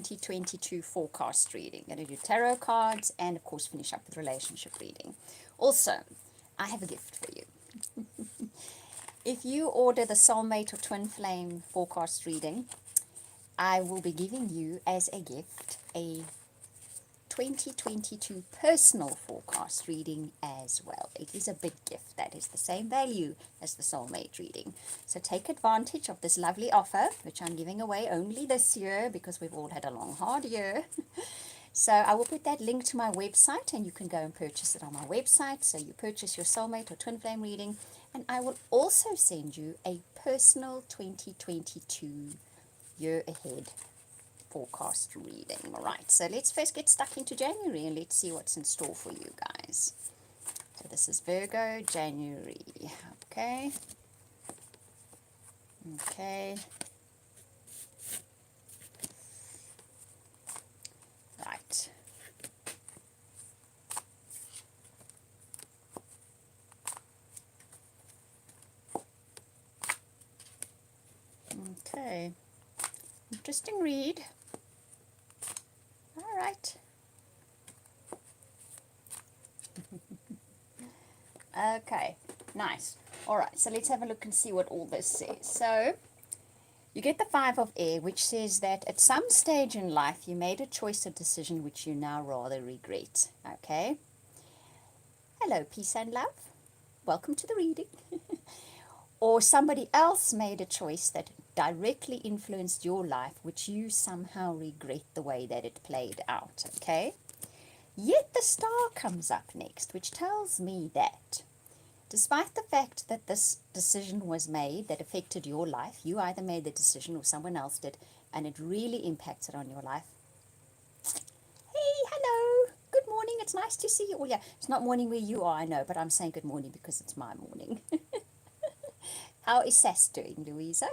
2022 forecast reading. I'm going to do tarot cards and, of course, finish up with relationship reading. Also, I have a gift for you. If you order the Soulmate or Twin Flame forecast reading, I will be giving you as a gift a 2022 personal forecast reading as well. It is a big gift that is the same value as the Soulmate reading. So take advantage of this lovely offer, which I'm giving away only this year because we've all had a long, hard year. So I will put that link to my website and you can go and purchase it on my website. So you purchase your Soulmate or Twin Flame reading, and I will also send you a personal 2022 year ahead forecast reading. All right, so let's first get stuck into January and let's see what's in store for you guys. So this is Virgo, January. Okay. Right. Okay. Interesting read. All right. Okay, nice. All right, so let's have a look and see what all this says. So you get the Five of Air, which says that at some stage in life you made a choice or decision which you now rather regret. Okay. Hello, peace and love. Welcome to the reading. Or somebody else made a choice that directly influenced your life, which you somehow regret the way that it played out, okay? Yet the Star comes up next, which tells me that despite the fact that this decision was made that affected your life, you either made the decision or someone else did, and it really impacted on your life. Hey, hello, good morning, it's nice to see you. Oh yeah, it's not morning where you are, I know, but I'm saying good morning because it's my morning. How is Sass doing, Louisa?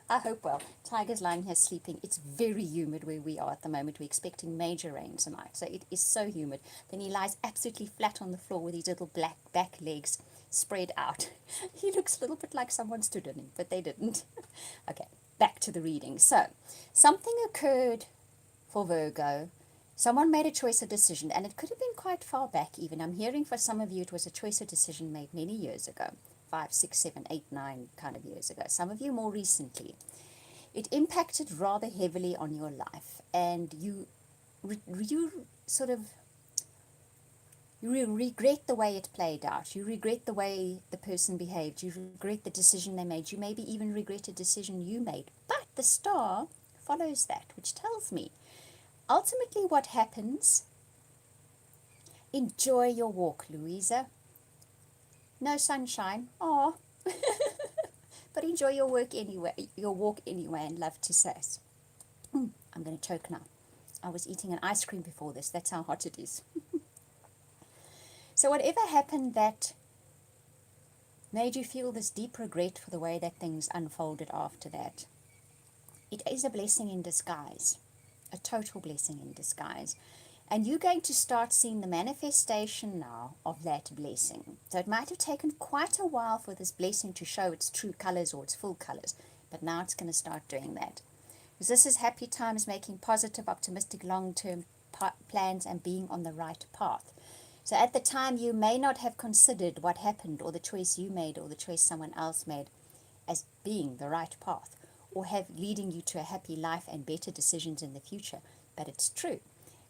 I hope well. Tiger's lying here sleeping. It's very humid where we are at the moment. We're expecting major rain tonight, so it is so humid. Then he lies absolutely flat on the floor with his little black back legs spread out. He looks a little bit like someone stood on him, but they didn't. Okay, back to the reading. So, something occurred for Virgo. Someone made a choice or decision, and it could have been quite far back even. I'm hearing for some of you it was a choice or decision made many years ago. 5, 6, 7, 8, 9 kind of years ago. Some of you more recently. It impacted rather heavily on your life, and you regret the way it played out. You regret the way the person behaved. You regret the decision they made. You maybe even regret a decision you made. But the Star follows that, which tells me ultimately what happens. Enjoy your walk, Louisa. No sunshine, oh, but enjoy your work anyway, your walk anyway, and love to Sass. I'm going to choke now. I was eating an ice cream before this. That's how hot it is. So whatever happened that made you feel this deep regret for the way that things unfolded after that, it is a blessing in disguise, a total blessing in disguise. And you're going to start seeing the manifestation now of that blessing. So it might have taken quite a while for this blessing to show its true colors or its full colors. But now it's going to start doing that. Because this is happy times, making positive, optimistic, long-term plans and being on the right path. So at the time you may not have considered what happened or the choice you made or the choice someone else made as being the right path. Or leading you to a happy life and better decisions in the future. But it's true.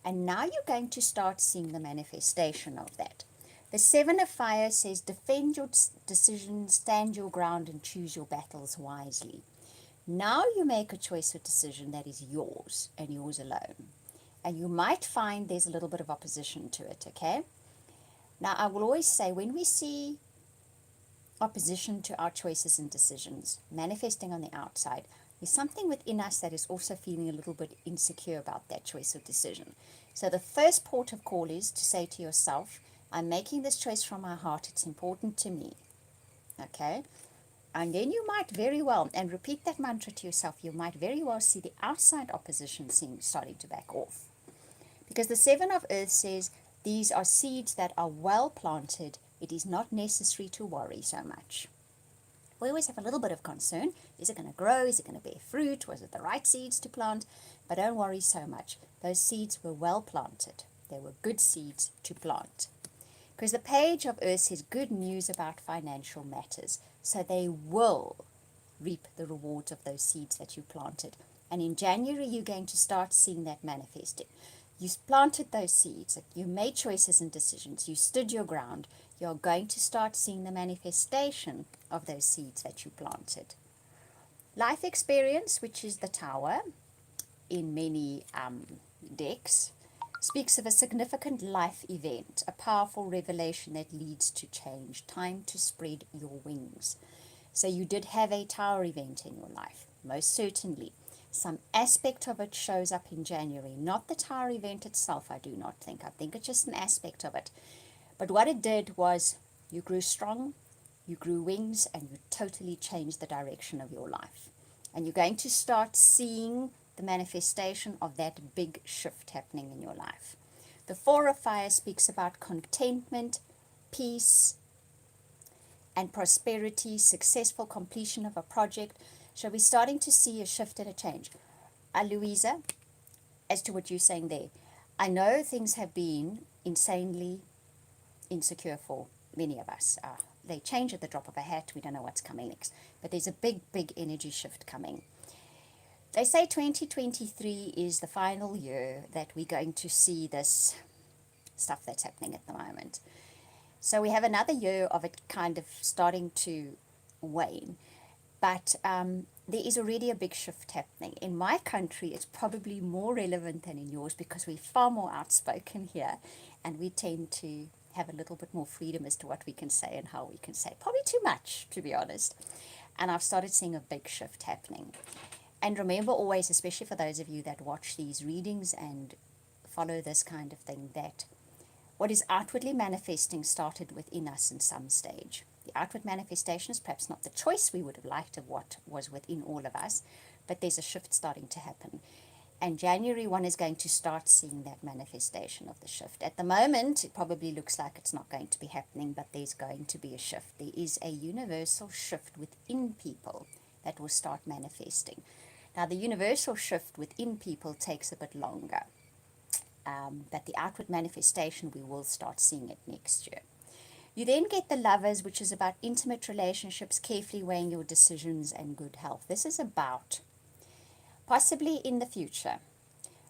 And now you're going to start seeing the manifestation of that. The Seven of Fire says, defend your decisions, stand your ground, and choose your battles wisely. Now you make a choice or decision that is yours and yours alone. And you might find there's a little bit of opposition to it, okay? Now, I will always say, when we see opposition to our choices and decisions manifesting on the outside, there's something within us that is also feeling a little bit insecure about that choice or decision. So the first port of call is to say to yourself, I'm making this choice from my heart. It's important to me. Okay? And then you might very well, and repeat that mantra to yourself, you might very well see the outside opposition starting to back off. Because the Seven of Earth says these are seeds that are well planted. It is not necessary to worry so much. We always have a little bit of concern. Is it going to grow? Is it going to bear fruit? Was it the right seeds to plant? But don't worry so much. Those seeds were well planted. They were good seeds to plant. Because the page of Earth says good news about financial matters. So they will reap the rewards of those seeds that you planted. And in January, you're going to start seeing that manifesting. You planted those seeds. You made choices and decisions. You stood your ground. You're going to start seeing the manifestation of those seeds that you planted. Life experience, which is the tower in many decks, speaks of a significant life event, a powerful revelation that leads to change, time to spread your wings. So you did have a tower event in your life, most certainly. Some aspect of it shows up in January, not the tower event itself, I do not think. I think it's just an aspect of it. But what it did was you grew strong, you grew wings, and you totally changed the direction of your life. And you're going to start seeing the manifestation of that big shift happening in your life. The Four of Fire speaks about contentment, peace, and prosperity, successful completion of a project. So we're starting to see a shift and a change. Louisa, as to what you're saying there, I know things have been insanely insecure for many of us. They change at the drop of a hat. We don't know what's coming next. But there's a big, big energy shift coming. They say 2023 is the final year that we're going to see this stuff that's happening at the moment. So we have another year of it kind of starting to wane. But there is already a big shift happening. In my country, it's probably more relevant than in yours because we're far more outspoken here. And we tend to have a little bit more freedom as to what we can say and how we can say. Probably too much, to be honest. And I've started seeing a big shift happening. And remember always, especially for those of you that watch these readings and follow this kind of thing, that what is outwardly manifesting started within us in some stage. The outward manifestation is perhaps not the choice we would have liked of what was within all of us, but there's a shift starting to happen. And January 1 is going to start seeing that manifestation of the shift. At the moment, it probably looks like it's not going to be happening, but there's going to be a shift. There is a universal shift within people that will start manifesting. Now, the universal shift within people takes a bit longer, but the outward manifestation, we will start seeing it next year. You then get the Lovers, which is about intimate relationships, carefully weighing your decisions, and good health. This is about possibly in the future,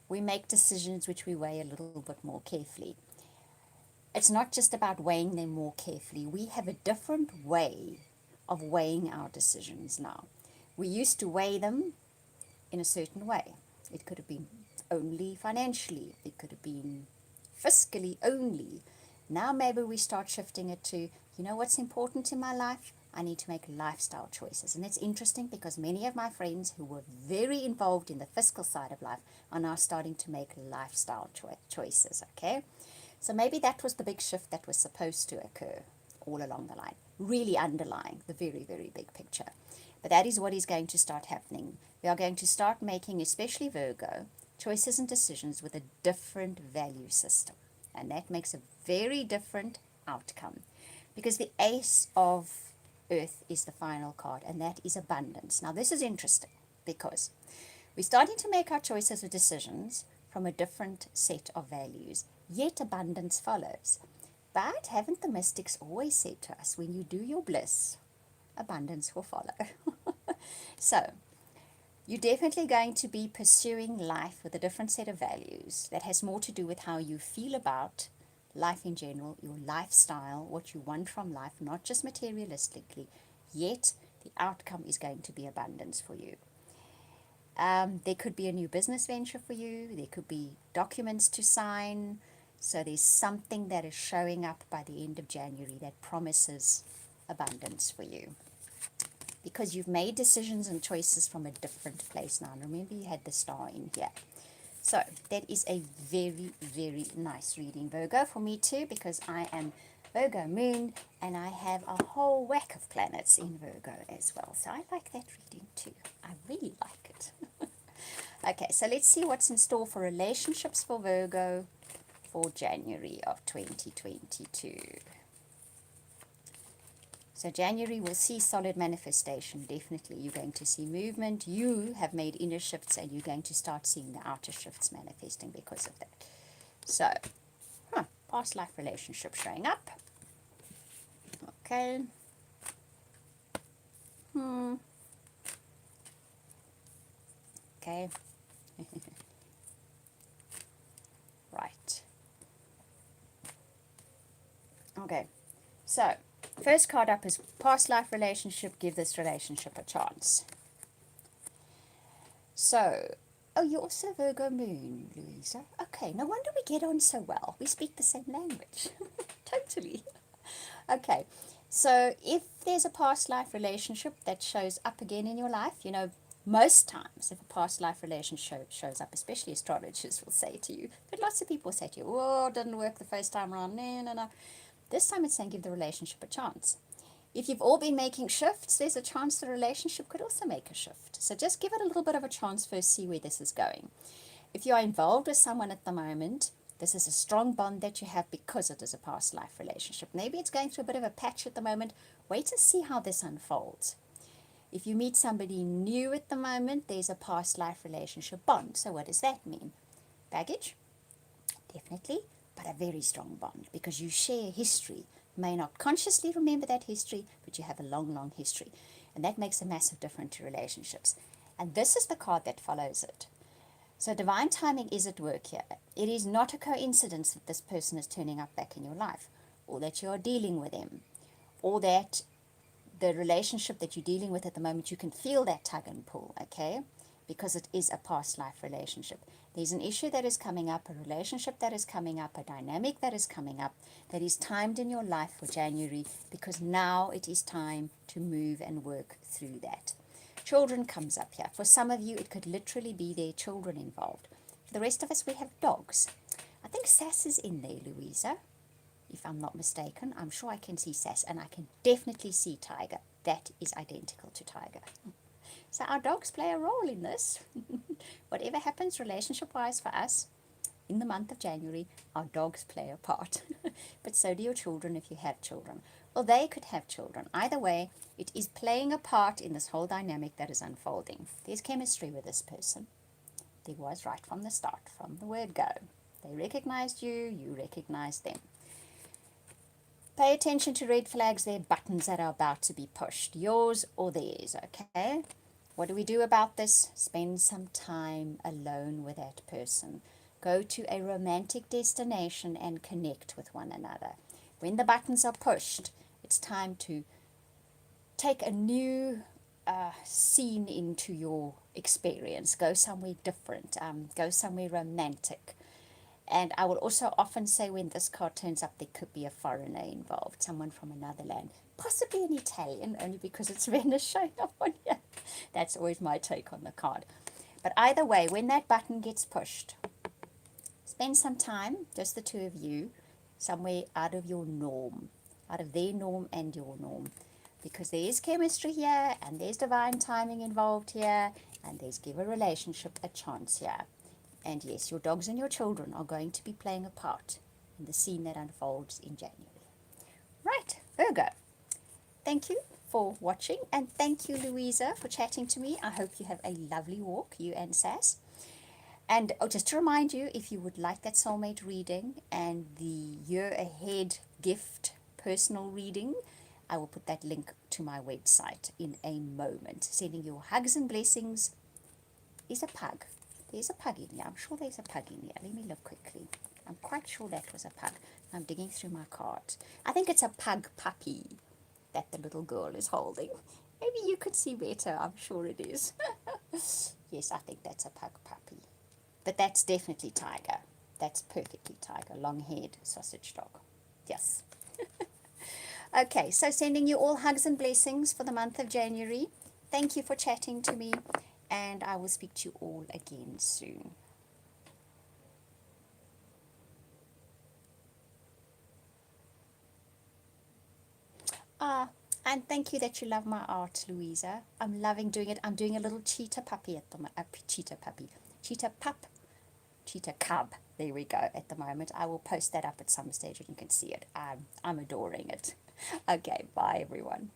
we make decisions which we weigh a little bit more carefully. It's not just about weighing them more carefully. We have a different way of weighing our decisions now. We used to weigh them in a certain way. It could have been only financially. It could have been fiscally only. Now maybe we start shifting it to, you know what's important in my life? I need to make lifestyle choices. And it's interesting because many of my friends who were very involved in the fiscal side of life are now starting to make lifestyle choices, okay? So maybe that was the big shift that was supposed to occur all along the line, really underlying the very, very big picture. But that is what is going to start happening. We are going to start making, especially Virgo, choices and decisions with a different value system. And that makes a very different outcome. Because the Ace of Earth is the final card, and that is abundance. Now, this is interesting because we're starting to make our choices or decisions from a different set of values, yet abundance follows. But haven't the mystics always said to us, when you do your bliss, abundance will follow? So, you're definitely going to be pursuing life with a different set of values that has more to do with how you feel about life in general, your lifestyle, what you want from life, not just materialistically, yet the outcome is going to be abundance for you. There could be a new business venture for you. There could be documents to sign. So there's something that is showing up by the end of January that promises abundance for you. Because you've made decisions and choices from a different place now. And remember, you had the star in here. So that is a very, very nice reading, Virgo, for me too, because I am Virgo moon and I have a whole whack of planets in Virgo as well. So I like that reading too. I really like it. Okay, so let's see what's in store for relationships for Virgo for January of 2022. So January will see solid manifestation, definitely. You're going to see movement. You have made inner shifts and you're going to start seeing the outer shifts manifesting because of that. So, past life relationship showing up. Okay. Okay. Right. Okay. So, first card up is past life relationship. Give this relationship a chance. So, oh, you're also Virgo moon, Louisa. Okay, no wonder we get on so well. We speak the same language. Totally. Okay, so if there's a past life relationship that shows up again in your life, you know, most times if a past life relationship shows up, especially astrologers will say to you, but lots of people say to you, oh, it didn't work the first time around, no. This time it's saying give the relationship a chance. If you've all been making shifts, there's a chance the relationship could also make a shift. So just give it a little bit of a chance first, see where this is going. If you are involved with someone at the moment, this is a strong bond that you have because it is a past life relationship. Maybe it's going through a bit of a patch at the moment. Wait and see how this unfolds. If you meet somebody new at the moment, there's a past life relationship bond. So what does that mean? Baggage? Definitely, but a very strong bond because you share history. You may not consciously remember that history, but you have a long, long history. And that makes a massive difference to relationships. And this is the card that follows it. So divine timing is at work here. It is not a coincidence that this person is turning up back in your life, or that you are dealing with them, or that the relationship that you're dealing with at the moment, you can feel that tug and pull, okay? Because it is a past life relationship. There's an issue that is coming up, a relationship that is coming up, a dynamic that is coming up, that is timed in your life for January, because now it is time to move and work through that. Children comes up here. For some of you, it could literally be their children involved. For the rest of us, we have dogs. I think Sass is in there, Louisa, if I'm not mistaken. I'm sure I can see Sass, and I can definitely see Tiger. That is identical to Tiger. So our dogs play a role in this. Whatever happens relationship-wise for us, in the month of January, our dogs play a part. But so do your children if you have children. Or they could have children. Either way, it is playing a part in this whole dynamic that is unfolding. There's chemistry with this person. There was right from the start, from the word go. They recognized you, you recognized them. Pay attention to red flags. They're buttons that are about to be pushed. Yours or theirs, okay? What do we do about this? Spend some time alone with that person. Go to a romantic destination and connect with one another. When the buttons are pushed, it's time to take a new scene into your experience. Go somewhere different. Go somewhere romantic. And I will also often say when this card turns up, there could be a foreigner involved, someone from another land, possibly an Italian, only because it's Venus showing up on here. That's always my take on the card. But either way, when that button gets pushed, spend some time, just the two of you, somewhere out of your norm, out of their norm and your norm. Because there is chemistry here, and there's divine timing involved here, and there's give a relationship a chance here. And yes, your dogs and your children are going to be playing a part in the scene that unfolds in January. Right, Virgo. Thank you for watching, and thank you, Louisa, for chatting to me. I hope you have a lovely walk, you and Sass. And just to remind you, if you would like that soulmate reading and the year ahead gift personal reading, I will put that link to my website in a moment. Sending you hugs and blessings. Is a pug. There's a pug in here. I'm sure there's a pug in here. Let me look quickly. I'm quite sure that was a pug. I'm digging through my cards. I think it's a pug puppy that the little girl is holding. Maybe you could see better. I'm sure it is. Yes, I think that's a pug puppy. But that's definitely Tiger. That's perfectly Tiger. Long-haired sausage dog. Yes. Okay, so sending you all hugs and blessings for the month of January. Thank you for chatting to me, and I will speak to you all again soon. And thank you that you love my art, Louisa. I'm loving doing it. I'm doing a little cheetah puppy at the moment. Cheetah cub. There we go. At the moment, I will post that up at some stage, and you can see it. I'm adoring it. Okay, bye everyone.